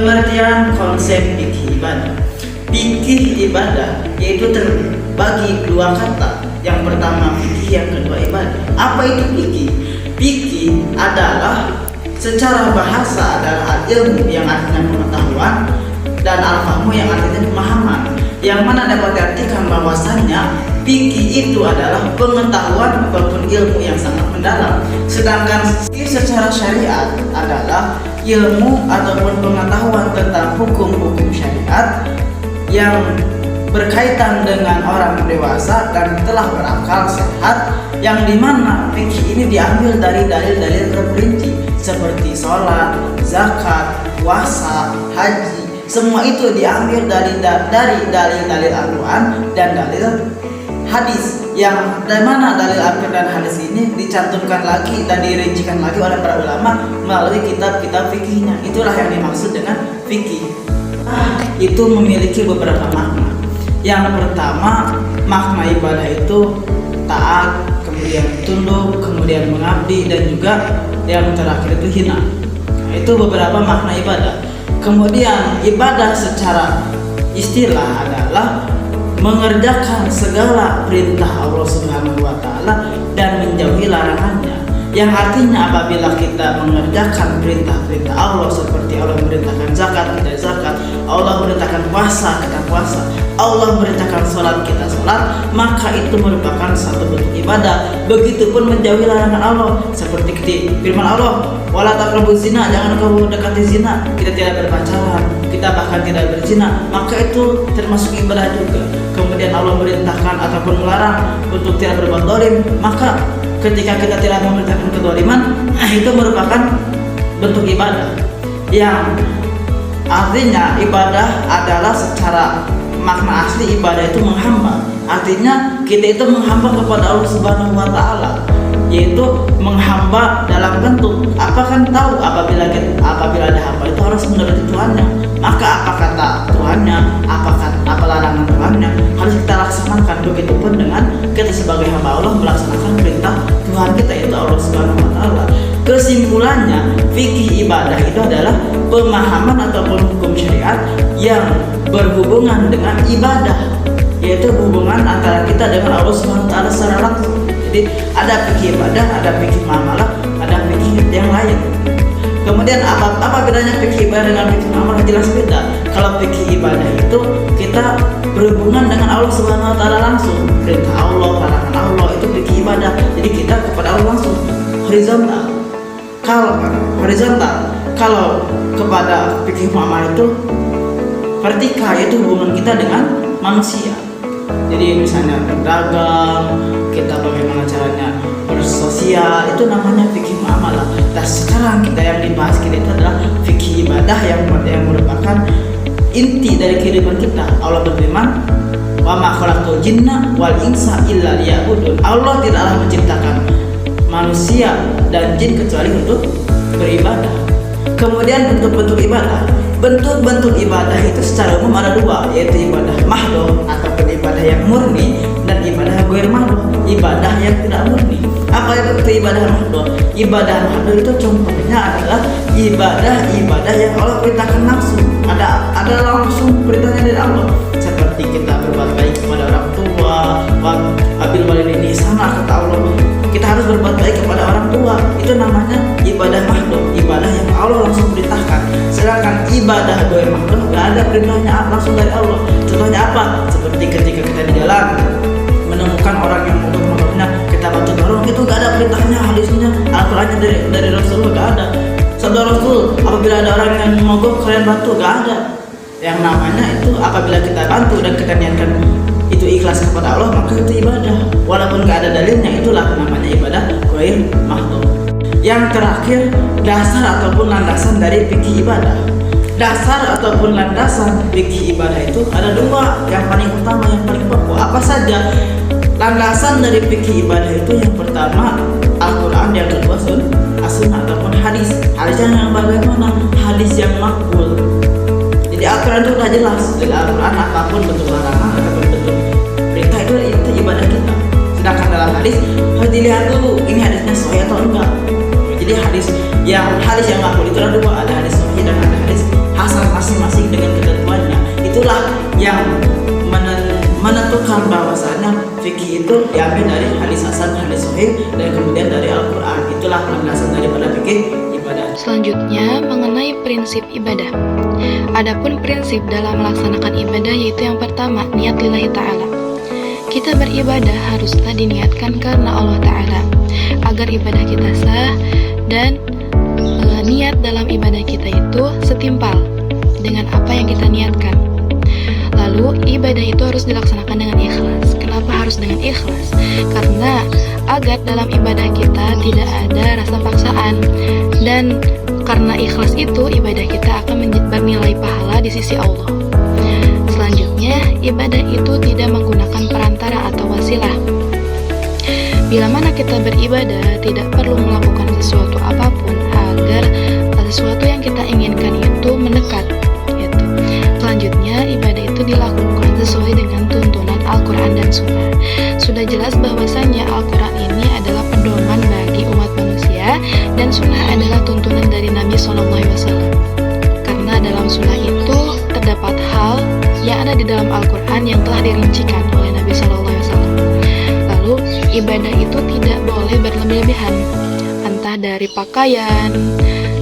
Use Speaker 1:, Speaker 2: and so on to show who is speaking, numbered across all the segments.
Speaker 1: Pengertian konsep fikih ibadah. Fikih ibadah yaitu terbagi dua kata. Yang pertama fikih, yang kedua ibadah. Apa itu fikih? Fikih adalah secara bahasa adalah ilmu yang artinya pengetahuan, dan al-fahmu yang artinya pemahaman. Yang mana dapat diartikan bahwasannya fikih itu adalah pengetahuan ataupun ilmu yang sangat mendalam. Sedangkan secara syariat adalah ilmu ataupun pengetahuan tentang hukum-hukum syariat yang berkaitan dengan orang dewasa dan telah berakal sehat, yang dimana fikih ini diambil dari dalil-dalil terperinci seperti sholat, zakat, puasa, haji. Semua itu diambil dari dalil-dalil Al-Quran dan dalil hadis, yang dari mana dalil Al-Quran dan hadis ini dicantumkan lagi dan dirincikan lagi oleh para ulama melalui kitab-kitab fikihnya. Itulah yang dimaksud dengan fikih. Itu memiliki beberapa makna. Yang pertama, makna ibadah itu taat, kemudian tunduk, kemudian mengabdi, dan juga yang terakhir itu hina. Itu beberapa makna ibadah. Kemudian ibadah secara istilah adalah mengerjakan segala perintah Allah Subhanahu wa taala dan menjauhi larangannya. Yang artinya apabila kita mengerjakan perintah-perintah Allah, seperti Allah memerintahkan zakat, kita zakat, Allah memerintahkan puasa, kita puasa, Allah memerintahkan sholat, kita sholat, maka itu merupakan satu bentuk ibadah. Begitupun menjauhi larangan Allah, seperti firman Allah, wala taqrabuz zina, jangan kau dekati zina, kita tidak berpacaran, kita bahkan tidak berzina, maka itu termasuk ibadah juga. Kemudian Allah memerintahkan ataupun melarang untuk tidak berbuat zalim, maka ketika kita tidak memerintahkan kezaliman, itu merupakan bentuk ibadah. Yang artinya ibadah adalah secara makna asli ibadah itu menghamba. Artinya kita itu menghamba kepada Allah Subhanahu wa taala, yaitu menghamba dalam bentuk apa, kan tahu apabila ada hamba itu harus menuruti Tuhannya. Maka apa kata Tuhannya, apa larangan Tuhannya harus kita laksanakan. Begitupun dengan kita sebagai hamba Allah melaksanakan perintah Tuhan kita, yaitu Allah Subhanahu wa taala. Kesimpulannya, fikih ibadah itu adalah pemahaman ataupun hukum syariat yang berhubungan dengan ibadah, yaitu hubungan antara kita dengan Allah Subhanahu wa taala secara langsung. Jadi ada fikih ibadah, ada fikih muamalah, ada fikih yang lain. Kemudian apa bedanya fikih ibadah dengan fikih muamalah? Jelas beda. Kalau fikih ibadah itu kita berhubungan dengan Allah Subhanahu wa taala langsung. Perintah Allah, larangan Allah, itu fikih ibadah. Jadi kita kepada Allah langsung, horizontal. Kalau kepada fikih muamalah itu vertikal, yaitu hubungan kita dengan manusia. Jadi misalnya berdagang, kita bagaimana caranya bersosial, itu namanya fikih muamalah. Dan sekarang yang dibahas kita itu adalah fikih ibadah yang merupakan inti dari kehidupan kita. Allah berfirman, wa ma khalaqtul jinna wal insa illa liya'budun. Allah tidaklah menciptakan manusia dan jin kecuali untuk beribadah. Kemudian bentuk-bentuk ibadah. Bentuk-bentuk ibadah itu secara umum ada dua, yaitu ibadah mahdoh ataupun ibadah yang murni, dan ibadah ghair mahdoh, ibadah yang tidak murni. Apa itu ibadah mahdoh? Ibadah mahdoh itu contohnya adalah ibadah yang Allah perintahkan langsung. Ada langsung perintahnya dari Allah, seperti kita berbuat baik kepada orang tua, wabil walidaini ihsana, kata Allah. Kita harus berbuat baik kepada orang tua. Itu namanya ibadah mahdoh, ibadah yang Allah langsung perintahkan. Sedangkan ibadah ghair mahdoh gak ada perintahnya langsung dari Allah. Contohnya apa? Seperti ketika kita di jalan menemukan orang yang mogok-mogoknya, kita bantu dorong, itu gak ada perintahnya, hadisnya, Al-Qurannya dari Rasulullah, gak ada. Sabda Rasul, apabila ada orang yang mogok kalian bantu, gak ada. Yang namanya itu apabila kita bantu dan kita niatkan itu ikhlas kepada Allah, maka itu ibadah. Walaupun gak ada dalilnya, itulah namanya ibadah ghair mahdoh. Yang terakhir, dasar ataupun landasan dari fikih ibadah. Dasar ataupun landasan fikih ibadah itu ada dua, yang paling utama, yang paling pokok. Apa saja landasan dari fikih ibadah itu? Yang pertama Al-Quran, yang kedua as-sunnah ataupun hadis. Hadisnya yang bagaimana? Hadis yang makbul. Jadi Al-Quran itu sudah jelas, dari Al-Quran apapun bentuk larangan ataupun bentuk perintah itu ibadah kita. Sedangkan dalam hadis harus dilihat dulu ini hadisnya sahih atau enggak. Jadi hadis yang makbul itu ada dua, ada hadis sahih dan ada hadis asal masing-masing dengan ketentuannya. Itulah yang menentukan bahwasanya fikih itu diambil dari hadis hasan, hadis sahih, dan kemudian dari Al-Quran. Itulah landasan daripada fikih ibadah.
Speaker 2: Selanjutnya mengenai prinsip ibadah. Adapun prinsip dalam melaksanakan ibadah yaitu yang pertama, niat lillahi ta'ala. Kita beribadah haruslah diniatkan karena Allah Ta'ala agar ibadah kita sah, dan niat dalam ibadah kita itu setimpal dengan apa yang kita niatkan. Lalu ibadah itu harus dilaksanakan dengan ikhlas. Kenapa harus dengan ikhlas? Karena agar dalam ibadah kita tidak ada rasa paksaan, dan karena ikhlas itu ibadah kita akan bernilai pahala di sisi Allah. Selanjutnya, ibadah itu tidak menggunakan perantara atau wasilah. Bila mana kita beribadah tidak perlu melakukan sesuatu apapun agar sesuatu yang kita inginkan itu mendekat. Selanjutnya, ibadah itu dilakukan sesuai dengan tuntunan Al-Quran dan Sunnah. Sudah jelas bahwasannya Al-Quran ini adalah pedoman bagi umat manusia, dan Sunnah adalah tuntunan dari Nabi SAW. Karena dalam Sunnah itu terdapat hal yang ada di dalam Al-Quran yang telah dirincikan oleh Nabi SAW. Lalu, ibadah itu tidak boleh berlebih-lebihan, entah dari pakaian,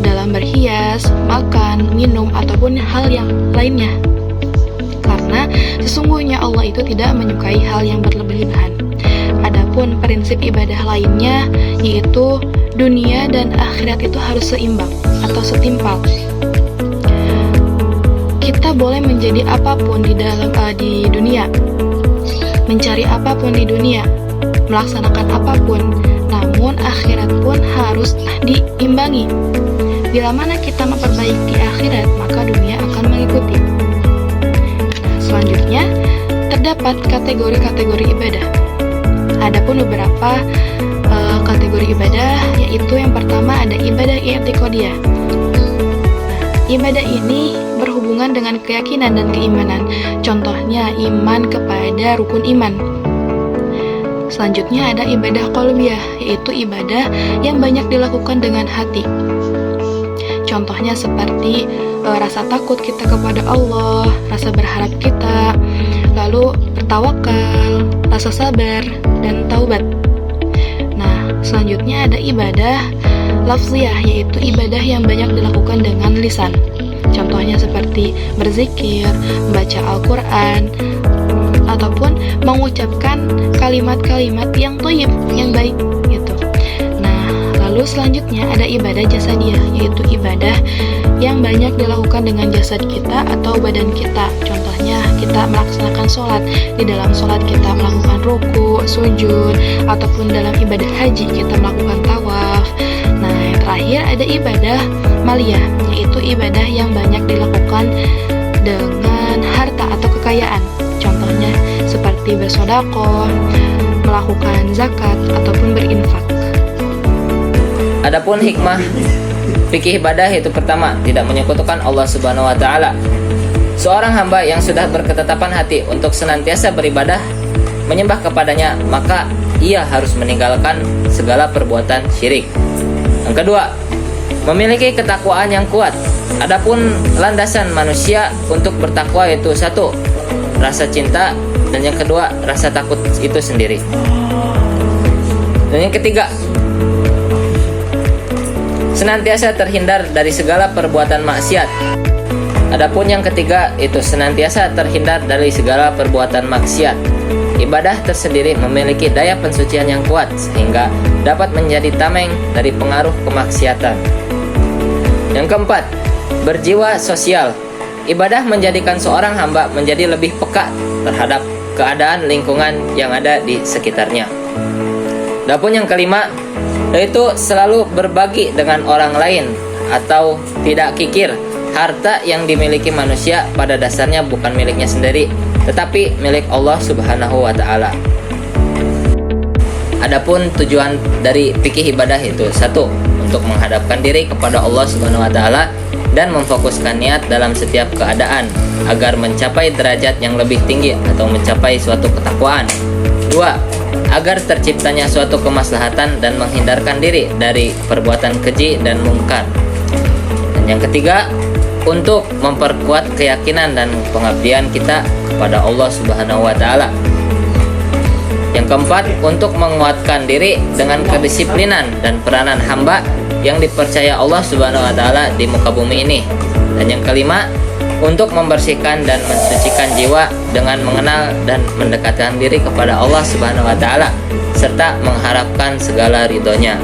Speaker 2: dalam berhias, makan, minum, ataupun hal yang lainnya. Karena sesungguhnya Allah itu tidak menyukai hal yang berlebih-lebihan. Adapun prinsip ibadah lainnya yaitu dunia dan akhirat itu harus seimbang atau setimpal. Kita boleh menjadi apapun di dunia, mencari apapun di dunia, melaksanakan apapun, namun akhirat pun harus diimbangi. Bila mana kita memperbaiki akhirat, maka dunia akan mengikuti. Selanjutnya, terdapat kategori-kategori ibadah. Adapun beberapa kategori ibadah, yaitu yang pertama ada ibadah i'tiqadiyah. Ibadah ini berhubungan dengan keyakinan dan keimanan. Contohnya, iman kepada rukun iman. Selanjutnya ada ibadah qalbiyah, yaitu ibadah yang banyak dilakukan dengan hati. Contohnya seperti rasa takut kita kepada Allah, rasa berharap kita, lalu bertawakal, rasa sabar, dan taubat. Nah, selanjutnya ada ibadah lafziyah, yaitu ibadah yang banyak dilakukan dengan lisan. Contohnya seperti berzikir, membaca Al-Quran, ataupun mengucapkan kalimat-kalimat yang thayyib, yang baik gitu. Nah, lalu selanjutnya ada ibadah jasadiyah, yaitu ibadah yang banyak dilakukan dengan jasad kita atau badan kita. Contohnya kita melaksanakan sholat. Di dalam sholat kita melakukan ruku, sujud, ataupun dalam ibadah haji kita melakukan tawaf. Nah, yang terakhir ada ibadah maliyah, yaitu ibadah yang banyak dilakukan dengan harta atau kekayaan. Contohnya seperti bersedekah, melakukan zakat, ataupun berinfak.
Speaker 3: Adapun hikmah fikih ibadah itu pertama, tidak menyekutukan Allah Subhanahu wa taala. Seorang hamba yang sudah berketetapan hati untuk senantiasa beribadah, menyembah kepadanya, maka ia harus meninggalkan segala perbuatan syirik. Yang kedua, memiliki ketakwaan yang kuat. Adapun landasan manusia untuk bertakwa yaitu satu, rasa cinta, dan yang kedua, rasa takut itu sendiri. Dan yang ketiga, senantiasa terhindar dari segala perbuatan maksiat. Adapun yang ketiga itu senantiasa terhindar dari segala perbuatan maksiat. Ibadah tersendiri memiliki daya pensucian yang kuat sehingga dapat menjadi tameng dari pengaruh kemaksiatan. Yang keempat, berjiwa sosial. Ibadah menjadikan seorang hamba menjadi lebih peka terhadap keadaan lingkungan yang ada di sekitarnya. Adapun yang kelima, yaitu selalu berbagi dengan orang lain atau tidak kikir. Harta yang dimiliki manusia pada dasarnya bukan miliknya sendiri, tetapi milik Allah Subhanahu wa taala. Adapun tujuan dari fikih ibadah itu satu, untuk menghadapkan diri kepada Allah Subhanahu wa taala dan memfokuskan niat dalam setiap keadaan agar mencapai derajat yang lebih tinggi atau mencapai suatu ketakwaan. Dua, agar terciptanya suatu kemaslahatan dan menghindarkan diri dari perbuatan keji dan mungkar. Dan yang ketiga, untuk memperkuat keyakinan dan pengabdian kita kepada Allah Subhanahu wa taala. Yang keempat, untuk menguatkan diri dengan kedisiplinan dan peranan hamba yang dipercaya Allah Subhanahu wa taala di muka bumi ini. Dan yang kelima, untuk membersihkan dan mensucikan jiwa dengan mengenal dan mendekatkan diri kepada Allah Subhanahu wa taala serta mengharapkan segala ridhonya.